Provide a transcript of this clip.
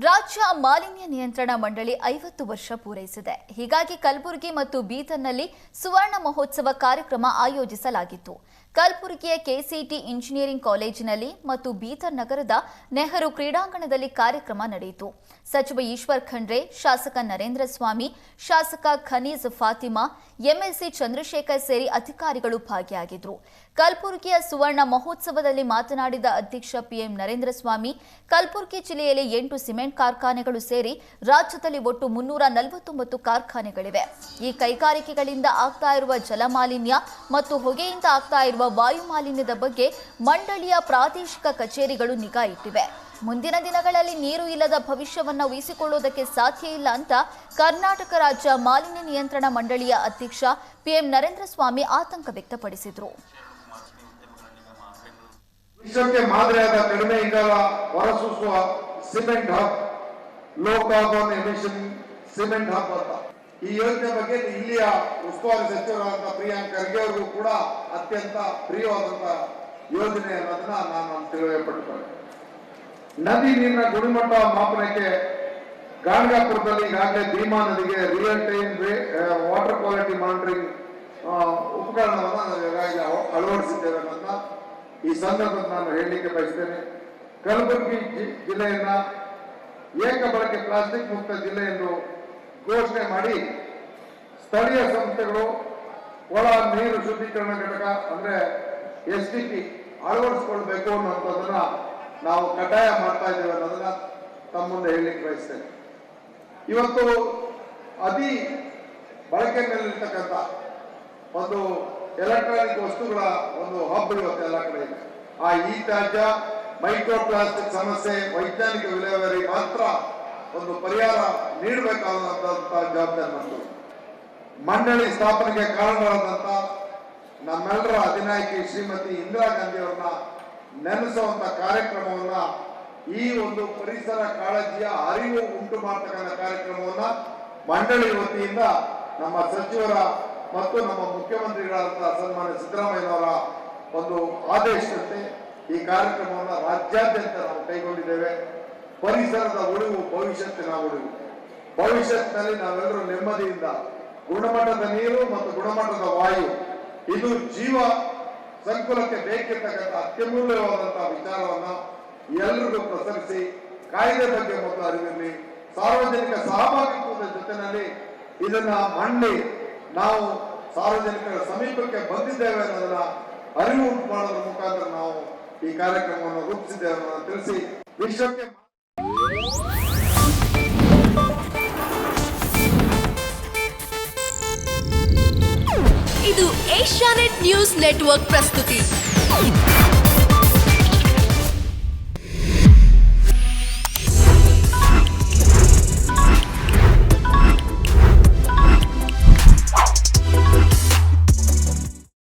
ರಾಜ್ಯ ಮಾಲಿನ್ಯ ನಿಯಂತ್ರಣ ಮಂಡಳಿ 50 ವರ್ಷ ಪೂರೈಸಿದೆ. ಹೀಗಾಗಿ ಕಲಬುರಗಿ ಮತ್ತು ಬೀದರ್ನಲ್ಲಿ ಸುವರ್ಣ ಮಹೋತ್ಸವ ಕಾರ್ಯಕ್ರಮ ಆಯೋಜಿಸಲಾಗಿತ್ತು. ಕಲಬುರಗಿಯ ಕೆಸಿಟಿ ಇಂಜಿನಿಯರಿಂಗ್ ಕಾಲೇಜಿನಲ್ಲಿ ಮತ್ತು ಬೀದರ್ ನಗರದ ನೆಹರು ಕ್ರೀಡಾಂಗಣದಲ್ಲಿ ಕಾರ್ಯಕ್ರಮ ನಡೆಯಿತು. ಸಚಿವ ಈಶ್ವರ್ ಖಂಡ್ರೆ, ಶಾಸಕ ನರೇಂದ್ರ ಸ್ವಾಮಿ, ಶಾಸಕ ಖನೀಜ್ ಫಾತಿಮಾ, ಎಂಎಲ್ಸಿ ಚಂದ್ರಶೇಖರ್ ಸೇರಿ ಅಧಿಕಾರಿಗಳು ಭಾಗಿಯಾಗಿದ್ದರು. ಕಲಬುರಗಿಯ ಸುವರ್ಣ ಮಹೋತ್ಸವದಲ್ಲಿ ಮಾತನಾಡಿದ ಅಧ್ಯಕ್ಷ ಪಿಎಂ ನರೇಂದ್ರ ಸ್ವಾಮಿ, ಕಲಬುರಗಿ ಜಿಲ್ಲೆಯಲ್ಲಿ 8 ಸಿಮೆಂಟ್ ಕಾರ್ಖಾನೆಗಳು ಸೇರಿ ರಾಜ್ಯದಲ್ಲಿ ಒಟ್ಟು 349 ಕಾರ್ಖಾನೆಗಳಿವೆ. ಈ ಕೈಗಾರಿಕೆಗಳಿಂದ ಆಗ್ತಾ ಇರುವ ಜಲಮಾಲಿನ್ಯ ಮತ್ತು ಹೊಗೆಯಿಂದ ಆಗ್ತಾ ಇರುವ ವಾಯು ಮಾಲಿನ್ಯದ ಬಗ್ಗೆ ಮಂಡಳಿಯ ಪ್ರಾದೇಶಿಕ ಕಚೇರಿಗಳು ನಿಗಾ ಇಟ್ಟಿವೆ. ಮುಂದಿನ ದಿನಗಳಲ್ಲಿ ನೀರು ಇಲ್ಲದ ಭವಿಷ್ಯವನ್ನು ಊಹಿಸಿಕೊಳ್ಳುವುದಕ್ಕೆ ಸಾಧ್ಯ ಇಲ್ಲ ಅಂತ ಕರ್ನಾಟಕ ರಾಜ್ಯ ಮಾಲಿನ್ಯ ನಿಯಂತ್ರಣ ಮಂಡಳಿಯ ಅಧ್ಯಕ್ಷ ಪಿಎಂ ನರೇಂದ್ರ ಸ್ವಾಮಿ ಆತಂಕ ವ್ಯಕ್ತಪಡಿಸಿದರು. ವಿಶ್ವಕ್ಕೆ ಮಾದರಿಯಾದ ಕಡಿಮೆ ಇಂಗಾಲ ಹೊರಸೂಸುವ cement hub, low carbon emission cement hub ಅಂತ ಈ ಯೋಜನೆ ಬಗ್ಗೆ ಇಲ್ಲಿಯ ಉಸ್ತುವಾರಿ ಸಚಿವರಾದ ಪ್ರಿಯಾಂಕ್ ಖರ್ಗೆ ಅವರಿಗೂ ಕೂಡ ಅತ್ಯಂತ ಪ್ರಿಯವಾದಂತಹ ಯೋಜನೆ ಅನ್ನೋದನ್ನ ನಾನು ತಿಳಿಯಪಡಿಸಿಕೊಂಡೆ. ನದಿ ನೀರಿನ ಗುಣಮಟ್ಟ ಮಾಪನಕ್ಕೆ ಗಾಣಗಾಪುರದಲ್ಲಿ ಈಗಾಗಲೇ ಭೀಮಾ ನದಿಗೆ real time water quality monitoring ಉಪಕರಣವನ್ನು ನಾವು ಈಗಾಗಲೇ ಅಳವಡಿಸಿದ್ದೇವೆ ಅನ್ನೋದನ್ನ ಈ ಸಂದರ್ಭದಲ್ಲಿ ನಾನು ಹೇಳಲಿಕ್ಕೆ ಬಯಸ್ತೇನೆ. ಕಲಬುರಗಿ ಜಿಲ್ಲೆಯನ್ನ ಏಕ ಬಳಕೆ ಪ್ಲಾಸ್ಟಿಕ್ ಮುಕ್ತ ಜಿಲ್ಲೆ ಎಂದು ಘೋಷಣೆ ಮಾಡಿ ಸ್ಥಳೀಯ ಸಂಸ್ಥೆಗಳು ಒಳ ನೀರು ಶುದ್ಧೀಕರಣ ಘಟಕ ಅಂದ್ರೆ STP ಅಳವಡಿಸಿಕೊಳ್ಬೇಕು ಅನ್ನೋದನ್ನ ನಾವು ಕಡ್ಡಾಯ ಮಾಡ್ತಾ ಇದ್ದೇವೆ ಅನ್ನೋದನ್ನ ತಮ್ಮ ಮುಂದೆ ಹೇಳಲಿಕ್ಕೆ ಬಯಸ್ತೇನೆ. ಇವತ್ತು ಅತಿ ಬಳಕೆ ಮೇಲಿರ್ತಕ್ಕಂಥ ಒಂದು ಎಲೆಕ್ಟ್ರಾನಿಕ್ ವಸ್ತುಗಳ ಒಂದು ಹಬ್ ಇವತ್ತು ಎಲ್ಲ ಕಡೆ ಇದೆ. ಆ ತ್ಯಾಜ್ಯ ಮೈಕ್ರೋ ಪ್ಲಾಸ್ಟಿಕ್ ಸಮಸ್ಯೆ ವೈಜ್ಞಾನಿಕ ವಿಲೇವಾರಿ ಮಾತ್ರ ಒಂದು ಪರಿಹಾರ ನೀಡಬೇಕಾದಂತಹ ಜವಾಬ್ದಾರಿ ನಮ್ಮದು. ಮಂಡಳಿ ಸ್ಥಾಪನೆಗೆ ಕಾರಣರಾದಂತ ನಮ್ಮೆಲ್ಲರ ಅಧಿನಾಯಕಿ ಶ್ರೀಮತಿ ಇಂದಿರಾ ಗಾಂಧಿ ಅವರನ್ನ ನೆನೆಸುವಂತ ಕಾರ್ಯಕ್ರಮವನ್ನ, ಈ ಒಂದು ಪರಿಸರ ಕಾಳಜಿಯ ಅರಿವು ಉಂಟು ಮಾಡತಕ್ಕಂಥ ಕಾರ್ಯಕ್ರಮವನ್ನ ಮಂಡಳಿ ವತಿಯಿಂದ ನಮ್ಮ ಸಚಿವರ ಮತ್ತು ನಮ್ಮ ಮುಖ್ಯಮಂತ್ರಿಗಳಾದಂತಹ ಸನ್ಮಾನ್ಯ ಸಿದ್ದರಾಮಯ್ಯನವರ ಒಂದು ಆದೇಶದಂತೆ ಈ ಕಾರ್ಯಕ್ರಮವನ್ನು ರಾಜ್ಯಾದ್ಯಂತ ನಾವು ಕೈಗೊಂಡಿದ್ದೇವೆ. ಪರಿಸರದ ಉಳಿವು ಭವಿಷ್ಯತ್ತಿನ ಉಳಿವು. ಭವಿಷ್ಯತ್ತಿನಲ್ಲಿ ನಾವೆಲ್ಲರೂ ನೆಮ್ಮದಿಯಿಂದ ಗುಣಮಟ್ಟದ ನೀರು ಮತ್ತು ಗುಣಮಟ್ಟದ ವಾಯು, ಇದು ಜೀವ ಸಂಕುಲಕ್ಕೆ ಬೇಕಿರ್ತಕ್ಕಂಥ ಅತ್ಯಮೂಲ್ಯವಾದಂತಹ ವಿಚಾರವನ್ನ ಎಲ್ಲರಿಗೂ ಪ್ರಸರಿಸಿ ಕಾಯ್ದೆ ಬಗ್ಗೆ ಮೊದಲು ಅರಿವಿರಲಿ, ಸಾರ್ವಜನಿಕ ಸಹಭಾಗಿತ್ವದ ಜೊತೆಯಲ್ಲಿ ಇದನ್ನ ಮಂಡಿ ನಾವು ಸಾರ್ವಜನಿಕರ ಸಮೀಪಕ್ಕೆ ಬಂದಿದ್ದೇವೆ ಅನ್ನೋದನ್ನ ಅರಿವು ಉಂಟು ಮಾಡೋದ್ರ ಮುಖಾಂತರ ನಾವು ಈ ಕಾರ್ಯಕ್ರಮವನ್ನು ರೂಪಿಸಿದ್ದೇವೆ ಅನ್ನೋದನ್ನು ತಿಳಿಸಿ ವಿಶ್ವಕ್ಕೆ ಇದು ಏಷ್ಯಾನೆಟ್ ನ್ಯೂಸ್ ನೆಟ್ವರ್ಕ್ ಪ್ರಸ್ತುತಿ.